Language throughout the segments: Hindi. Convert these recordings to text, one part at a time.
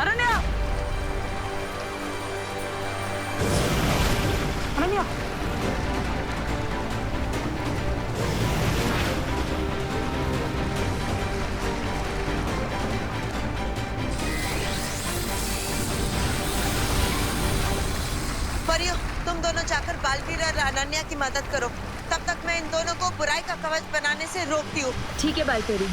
अनन्या! अनन्या! परियों, तुम दोनों जाकर बालवीर और अनन्या की मदद करो। तब तक मैं इन दोनों को बुराई का कवच बनाने से रोकती हूँ। ठीक है बालपेरी।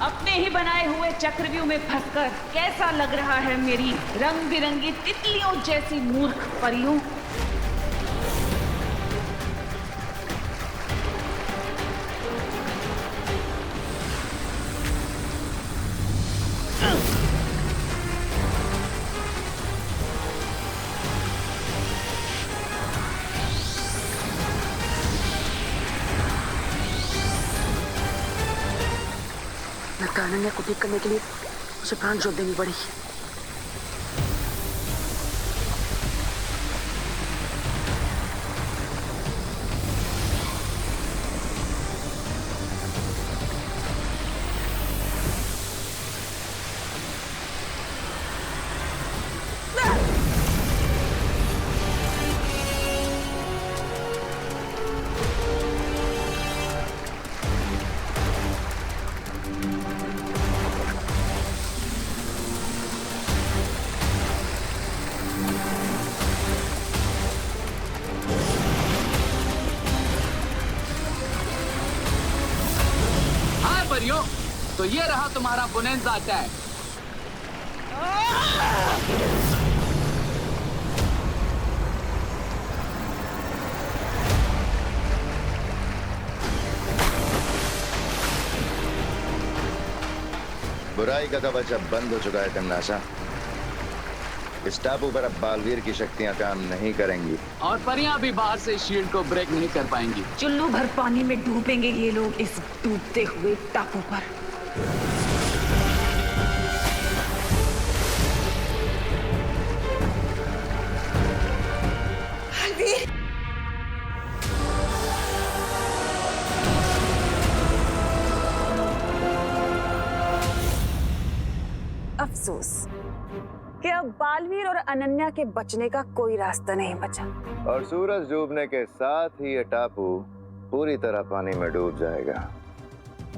अपने ही बनाए हुए चक्रव्यूह में फंसकर कैसा लग रहा है मेरी रंग बिरंगी तितलियों जैसी मूर्ख परियों? लगता है अनन्या को ठीक करने के लिए उसे प्राण जोत देनी पड़ेगी। तो ये रहा तुम्हारा बोनेंजा अटैक। बुराई का कवच अब बंद हो चुका है तन्नासा। इस टापू पर अब बालवीर की शक्तियां काम नहीं करेंगी और परियां भी बाहर से शील्ड को ब्रेक नहीं कर पाएंगी। चुल्लू भर पानी में डूबेंगे ये लोग इस डूबते हुए टापू पर। अफसोस कि अब बालवीर और अनन्या के बचने का कोई रास्ता नहीं बचा। और सूरज डूबने के साथ ही ये टापू पूरी तरह पानी में डूब जाएगा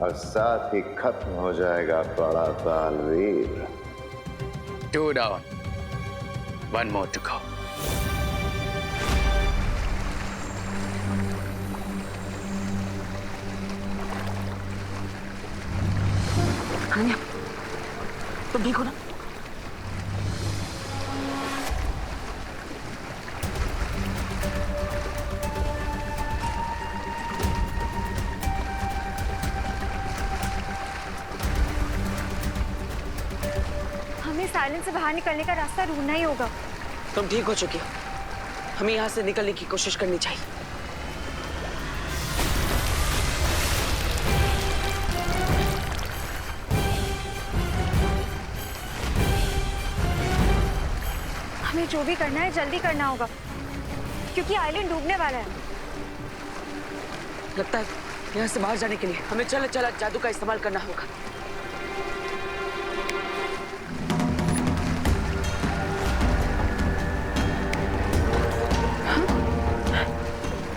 और साथ ही खत्म हो जाएगा बड़ा Baalveer. 2 down, 1 more to go. Ananya, तुम ठीक हो ना? हमें साइलेंस से बाहर निकलने का रास्ता ढूंढना ही होगा। तुम ठीक हो चुकी हो, हमें यहाँ से निकलने की कोशिश करनी चाहिए। हमें जो भी करना है जल्दी करना होगा क्योंकि आइलैंड डूबने वाला है। लगता है यहाँ से बाहर जाने के लिए हमें चल जादू का इस्तेमाल करना होगा।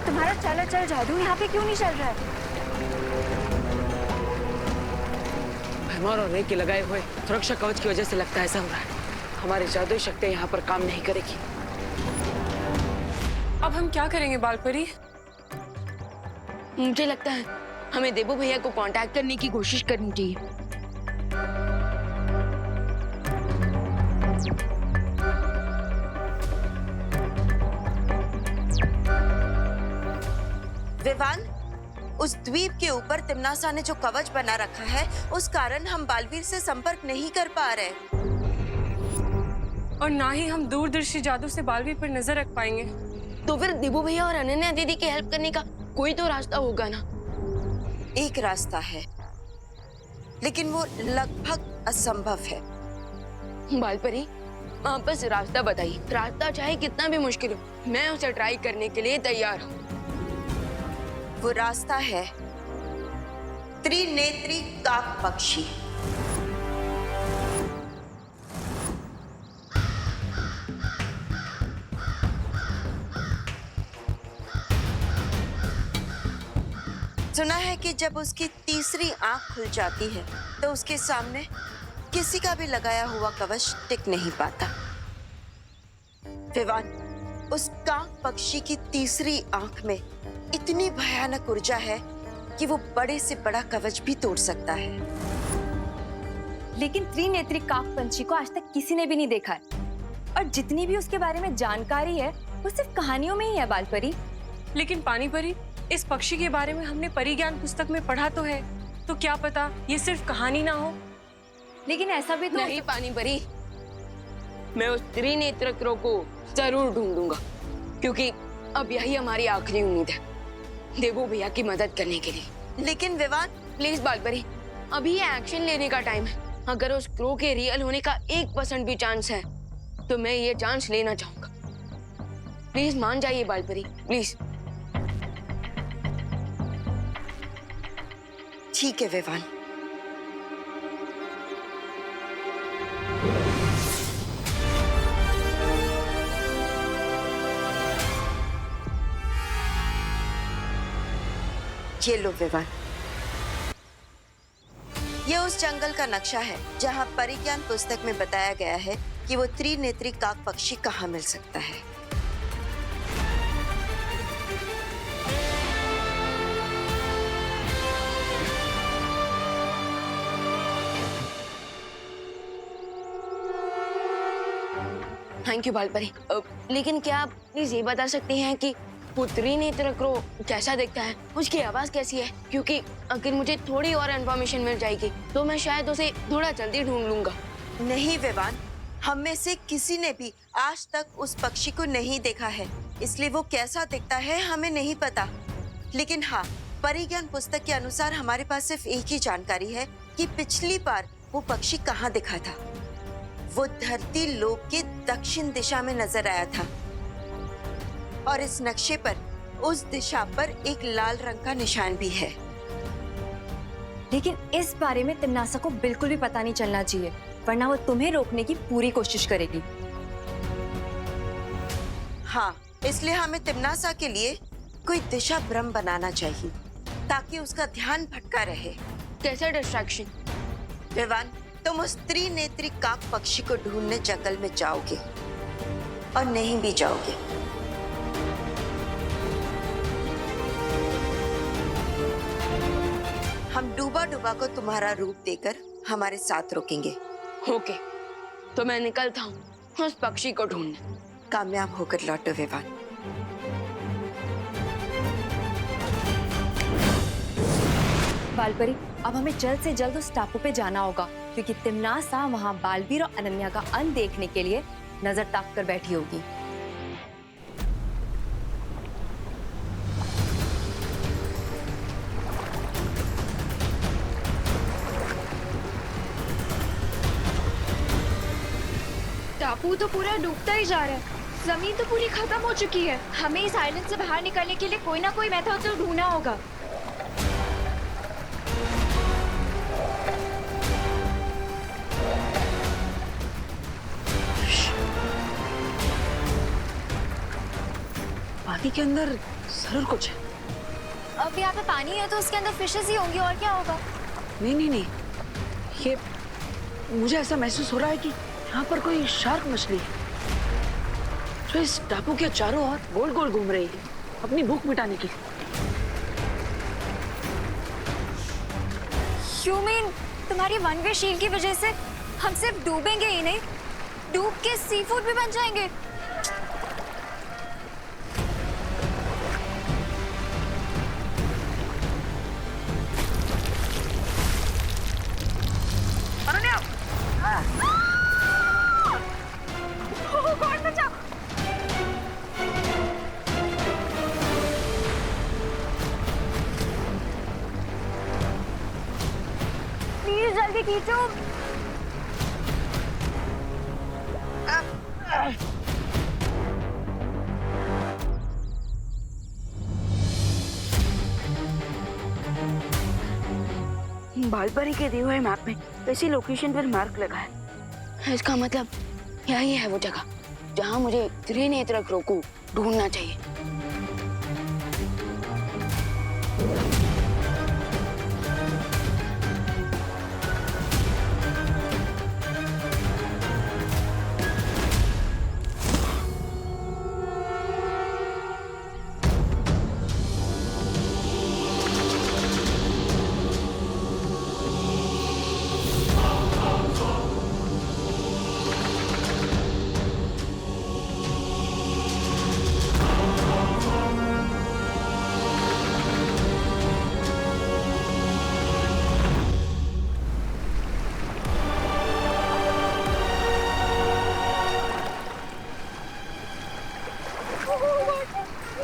तुम्हारा चल जादू यहाँ पे क्यों नहीं चल रहा है? भरमार और रे के लगाए हुए सुरक्षा कवच की वजह से लगता है ऐसा हो रहा है। हमारी जादुई शक्तियां यहाँ पर काम नहीं करेगी। अब हम क्या करेंगे बालपरी? मुझे लगता है हमें देबू भैया को कांटेक्ट करने की कोशिश करनी चाहिए। विवान, उस द्वीप के ऊपर तिम्नासा ने जो कवच बना रखा है उस कारण हम बालवीर से संपर्क नहीं कर पा रहे और ना ही हम दूरदर्शी जादू से बालवीर पर नजर रख पाएंगे। तो फिर देबू भैया और अनन्या दीदी की हेल्प करने का कोई तो रास्ता होगा ना? एक रास्ता है लेकिन वो लगभग असंभव है। बालपरी, वापस रास्ता बताइए। रास्ता चाहे कितना भी मुश्किल हो, मैं उसे ट्राई करने के लिए तैयार हूँ। वो रास्ता है त्रिनेत्री काक पक्षी। सुना है कि जब उसकी तीसरी आंख खुल जाती है तो उसके सामने किसी का भी लगाया हुआ कवच टिक नहीं पाता। विवान, उस काक पक्षी की तीसरी आंख में इतनी भयानक ऊर्जा है कि वो बड़े से बड़ा कवच भी तोड़ सकता है। लेकिन त्रिनेत्री काक पंछी को आज तक किसी ने भी नहीं देखा है, और जितनी भी उसके बारे में जानकारी है वो सिर्फ कहानियों में ही है बाल परी। लेकिन पानी परी, इस पक्षी के बारे में हमने परिज्ञान पुस्तक में पढ़ा तो है, तो क्या पता ये सिर्फ कहानी ना हो। लेकिन ऐसा भी तो नहीं पानी परी, मैं उस त्रिनेत्र क्रो को जरूर ढूंढूंगा, क्योंकि अब यही हमारी आखिरी उम्मीद है देवू भैया की मदद करने के लिए। लेकिन विवान, प्लीज बालपरी, अभी ये एक्शन लेने का टाइम है। अगर उस क्रो के रियल होने का 1% भी चांस है तो मैं ये चांस लेना चाहूंगा। प्लीज मान जाइए बालपरी, प्लीज। ठीक है विवान। ये लो विवान, ये उस जंगल का नक्शा है जहां परिज्ञान पुस्तक में बताया गया है कि वो त्रिनेत्री काक पक्षी कहाँ मिल सकता है। Thank you Baalpari. लेकिन क्या आप प्लीज ये बता सकते हैं कि वो त्रिनेत्र क्रो कैसा दिखता है, उसकी आवाज कैसी है? क्योंकि अगर मुझे थोड़ी और इन्फॉर्मेशन मिल जाएगी तो मैं शायद उसे थोड़ा जल्दी ढूंढ लूंगा। नहीं विवान, हम में से किसी ने भी आज तक उस पक्षी को नहीं देखा है, इसलिए वो कैसा दिखता है हमें नहीं पता। लेकिन हाँ, परिज्ञान पुस्तक के अनुसार हमारे पास सिर्फ एक ही जानकारी है कि पिछली बार वो पक्षी कहाँ दिखा था। वो धरती लोक के दक्षिण दिशा में नजर आया था, और इस नक्शे पर उस दिशा पर एक लाल रंग का निशान भी है। लेकिन इस बारे में तिम्नासा को बिल्कुल भी पता नहीं चलना चाहिए, वरना वो तुम्हें रोकने की पूरी कोशिश करेगी। हाँ, इसलिए हमें तिम्नासा के लिए कोई दिशा भ्रम बनाना चाहिए ताकि उसका ध्यान भटका रहे। कैसे डिस्ट्रैक्शन? विवान, तुम उस त्रिनेत्री काक पक्षी को ढूंढने जंगल में जाओगे और नहीं भी जाओगे, हम डूबा डूबा को तुम्हारा रूप देकर हमारे साथ रोकेंगे। ओके, तो मैं निकलता हूँ उस पक्षी को ढूंढने। कामयाब होकर लौटो विवान। बालपरी, अब हमें जल्द से जल्द उस टापू पे जाना होगा, क्योंकि तिम्नासा वहाँ बालवीर और अनन्या का अंत देखने के लिए नजर ताक कर बैठी होगी। टापू तो पूरा डूबता ही जा रहा है, जमीन तो पूरी खत्म हो चुकी है। हमें इस आइलैंड से बाहर निकलने के लिए कोई ना कोई मेथड तो ढूंढना होगा। पानी के अंदर जरूर कुछ है। अब यहाँ पे पानी है तो उसके अंदर फिशेस ही होंगी, और क्या होगा? नहीं नहीं नहीं, ये मुझे ऐसा महसूस हो रहा है कि यहाँ पर कोई शार्क मछली है जो इस टापू के चारों ओर गोल गोल घूम रही है अपनी भूख मिटाने के लिए। You mean तुम्हारी वन वे शील की वजह से हम सिर्फ डूबेंगे ही नहीं, डूब के सी फूड भी बन जाएंगे? प्लीज जल्दी खींचो। बालपरी के दिए हुए मैप में वैसी लोकेशन पर मार्क लगा है। इसका मतलब यही है वो जगह जहाँ मुझे त्रिनेत्र क्रो को ढूंढना चाहिए।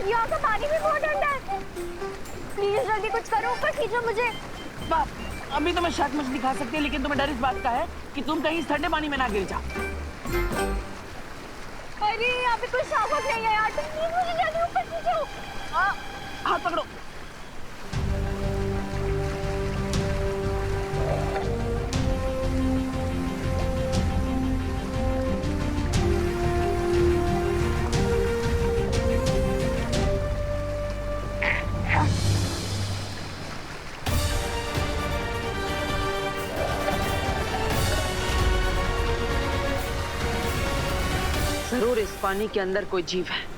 यहाँ का पानी भी बहुत ठंडा है। प्लीज जल्दी कुछ करो, ऊपर खींचो मुझे। बाप, अभी तो मैं शार्क मछली खा सकती है, लेकिन तुम्हें डर इस बात का है कि तुम कहीं इस ठंडे पानी में ना गिर जाओ। अरे यहाँ पे कोई शार्क नहीं है यार, तुम प्लीज मुझे जल्दी ऊपर खींचो। हाथ पकड़ो। जरूर इस पानी के अंदर कोई जीव है।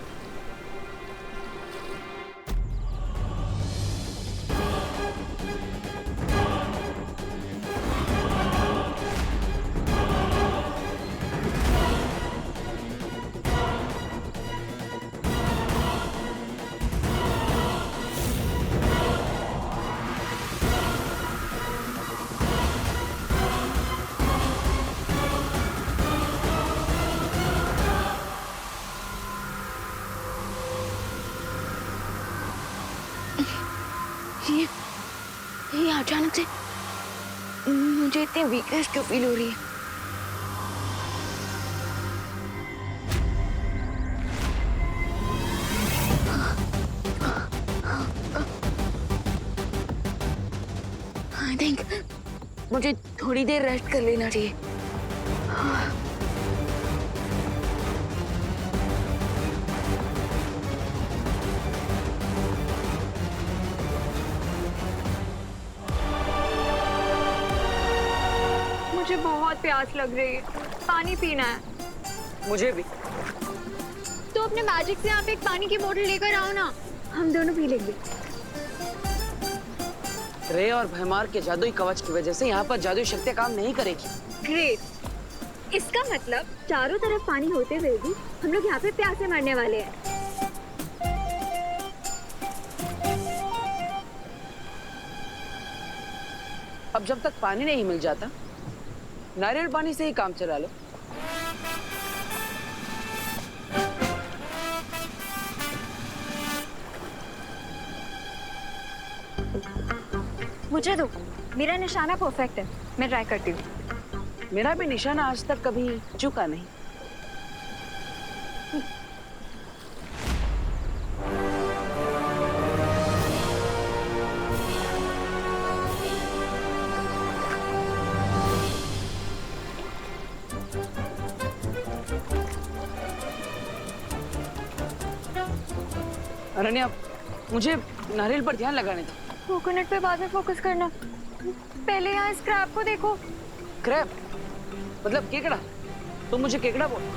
ये अचानक से मुझे इतनी वीकनेस क्यों फील हो रही है? आई थिंक मुझे थोड़ी देर रेस्ट कर लेना चाहिए। मुझे बहुत प्यास लग रही है, पानी पीना है। मुझे भी। तो अपने मैजिक से यहाँ पे एक पानी की बोतल लेकर आओ ना, हम दोनों पी लेंगे। रे और भैमार के जादुई कवच की वजह से यहाँ पर जादुई शक्तियाँ काम नहीं करेगी। ग्रेट, इसका मतलब चारों तरफ पानी होते हुए भी हम लोग यहाँ पे प्यासे मरने वाले हैं। अब जब तक पानी नहीं मिल जाता, नारियल पानी से ही काम चला लो। मुझे दो, मेरा निशाना परफेक्ट है, मैं ट्राई करती हूँ। मेरा भी निशाना आज तक कभी चूका नहीं। अरण्या, मुझे नारियल पर ध्यान लगाने दो। कोकोनट पे बाद में फोकस करना, पहले यहाँ स्क्रैप को देखो। क्रैप मतलब केकड़ा? तुम मुझे केकड़ा बोल।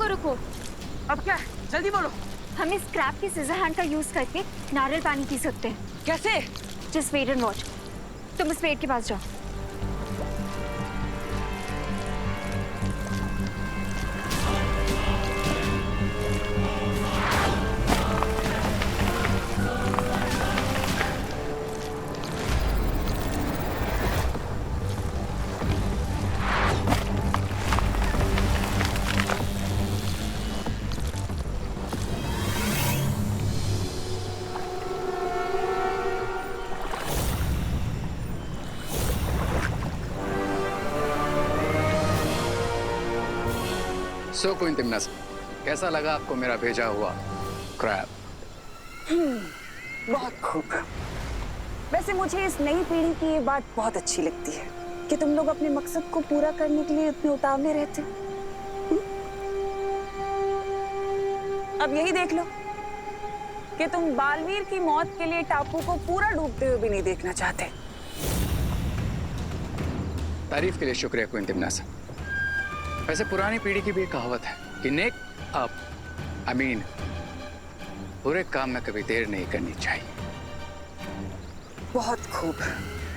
रुको, अब क्या? जल्दी बोलो। हम इस स्क्रैप की सीजर हैंड का यूज करके नारियल पानी पी सकते हैं। कैसे? Just wait and watch. तुम उस पेड़ के पास जाओ। सो क्वीन तिम्नासा, कैसा लगा आपको मेरा भेजा हुआ क्रैब? बहुत खूब। वैसे मुझे इस नई पीढ़ी की ये बात बहुत अच्छी लगती है कि तुम लोग अपने मकसद को पूरा करने के लिए इतने उतावले रहते। अब यही देख लो कि तुम बालवीर की मौत के लिए टापू को पूरा डूबते हुए भी नहीं देखना चाहते। तारीफ के लिए शुक्रिया क्वीन तिम्नासा। वैसे पुरानी पीढ़ी की भी एक कहावत है कि नेक बुरे काम में कभी देर नहीं करनी चाहिए। बहुत खूब।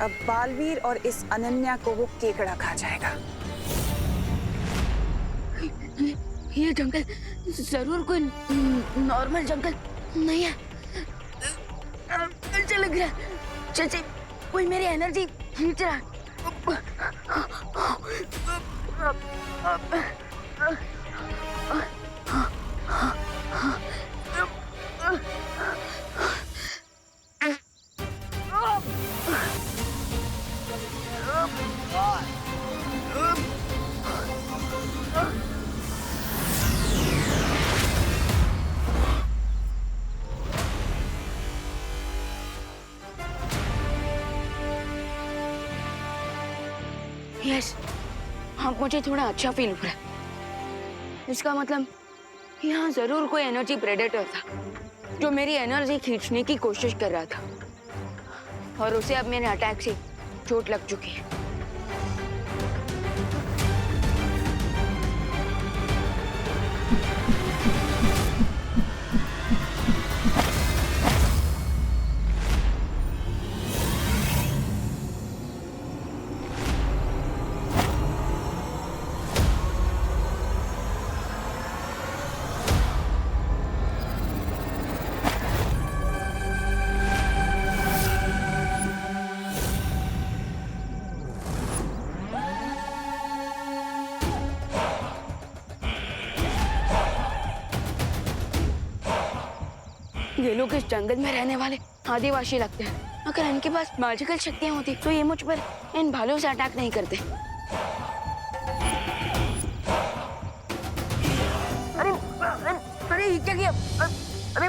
अब बालवीर और इस अनन्या को वो केकड़ा खा जाएगा। ये जंगल जरूर कोई नॉर्मल जंगल नहीं है। अच्छा लग रहा है, जैसे कोई मेरी एनर्जी खींच रहा है। यस, अब मुझे थोड़ा अच्छा फील हो रहा है। इसका मतलब यहाँ जरूर कोई एनर्जी प्रेडेटर था जो मेरी एनर्जी खींचने की कोशिश कर रहा था, और उसे अब मेरे अटैक से चोट लग चुकी है। ये लोग इस जंगल में रहने वाले आदिवासी लगते हैं। अगर इनके पास मैजिकल शक्तियां होती तो ये मुझ पर इन भालों से अटैक नहीं करते। अरे अरे ये क्या किया? अरे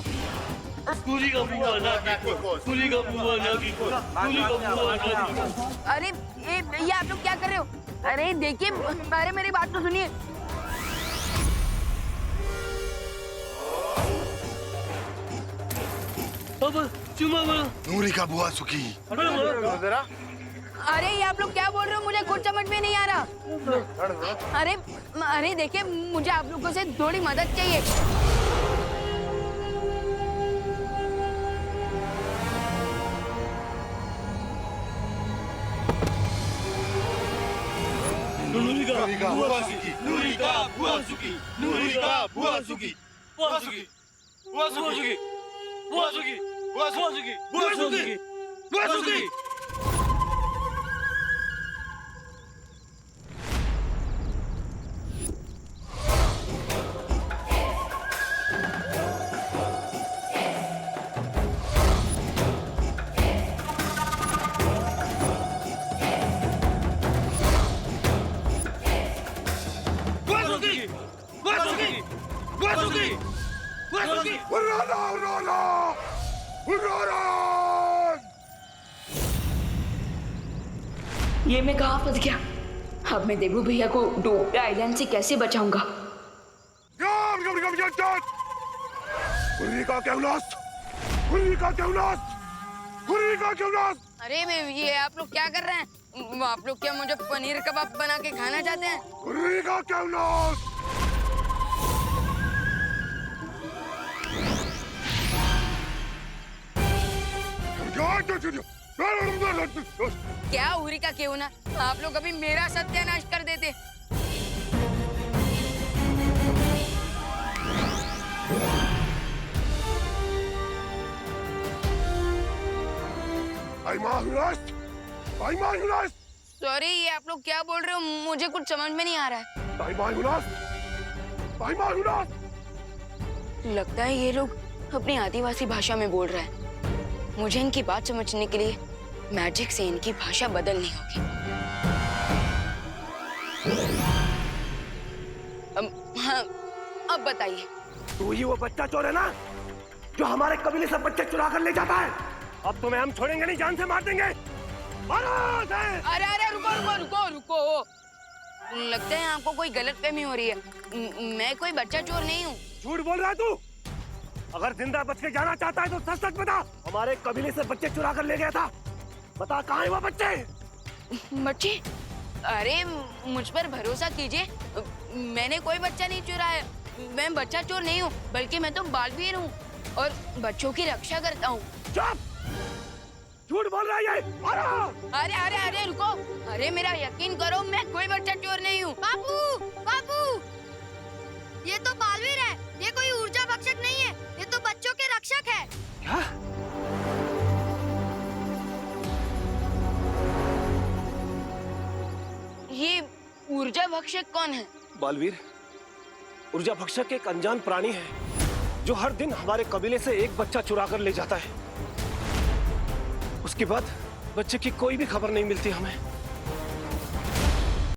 अरे ये आप लोग क्या कर रहे हो? अरे देखिए, अरे मेरी बात तो सुनिए। नूरी का बुआ सुखी। अरे ये आप लोग क्या बोल रहे हो? मुझे कुछ समझ में नहीं आ रहा। अरे अरे देखिए, मुझे आप लोगों से थोड़ी मदद चाहिए। नूरी का बुआ सुखी। नूरी का बुआ सुखी। नूरी का बुआ सुखी। बुआ सुखी। बुआ सुखी। बुआ सुखी। बुआ सुखी। बुआ सुखी। बुआ सुखी। ये मैं कहाँ फंस गया? अब मैं देबू भैया को डूबते आइलैंड से कैसे बचाऊंगा? अरे ये आप लोग क्या कर रहे हैं? आप लोग क्या मुझे पनीर कबाब बना के खाना चाहते हैं? क्या उरी का क्यों ना? आप लोग अभी मेरा सत्यानाश कर देते। सॉरी, ये आप लोग क्या बोल रहे हो? मुझे कुछ समझ में नहीं आ रहा है। लगता है ये लोग अपनी आदिवासी भाषा में बोल रहे हैं। मुझे इनकी बात समझने के लिए मैजिक से इनकी भाषा बदलनी होगी। हाँ, बताइए। तू ही वो बच्चा चोर है ना, जो हमारे कबीले से बच्चे चुरा कर ले जाता है। अब तुम्हें हम छोड़ेंगे नहीं, जान से मार देंगे। मारो उसे। अरे अरे रुको रुको रुको रुको, लगता है आपको कोई गलतफहमी हो रही है। मैं कोई बच्चा चोर नहीं हूँ। झूठ बोल रहा है तू। अगर जिंदा बच के जाना चाहता है तो सच सच बता। हमारे कबीले से बच्चे चुरा कर ले गया था, बता कहाँ है वो बच्चे? बच्चे? अरे मुझ पर भरोसा कीजिए, मैंने कोई बच्चा नहीं चुराया। मैं बच्चा चोर नहीं हूँ, बल्कि मैं तो बालवीर हूँ और बच्चों की रक्षा करता हूँ। चुप! झूठ बोल रहा है ये। मारो! अरे अरे अरे रुको, अरे मेरा यकीन करो, मैं कोई बच्चा चोर नहीं हूँ। बापू बापू, ये तो बालवीर है, ये कोई ऊर्जा भक्षक नहीं है, ये तो बच्चों के रक्षक है। क्या? ये ऊर्जा भक्षक कौन है? बालवीर ऊर्जा भक्षक एक अनजान प्राणी है जो हर दिन हमारे कबीले से एक बच्चा चुरा कर ले जाता है। उसके बाद बच्चे की कोई भी खबर नहीं मिलती हमें।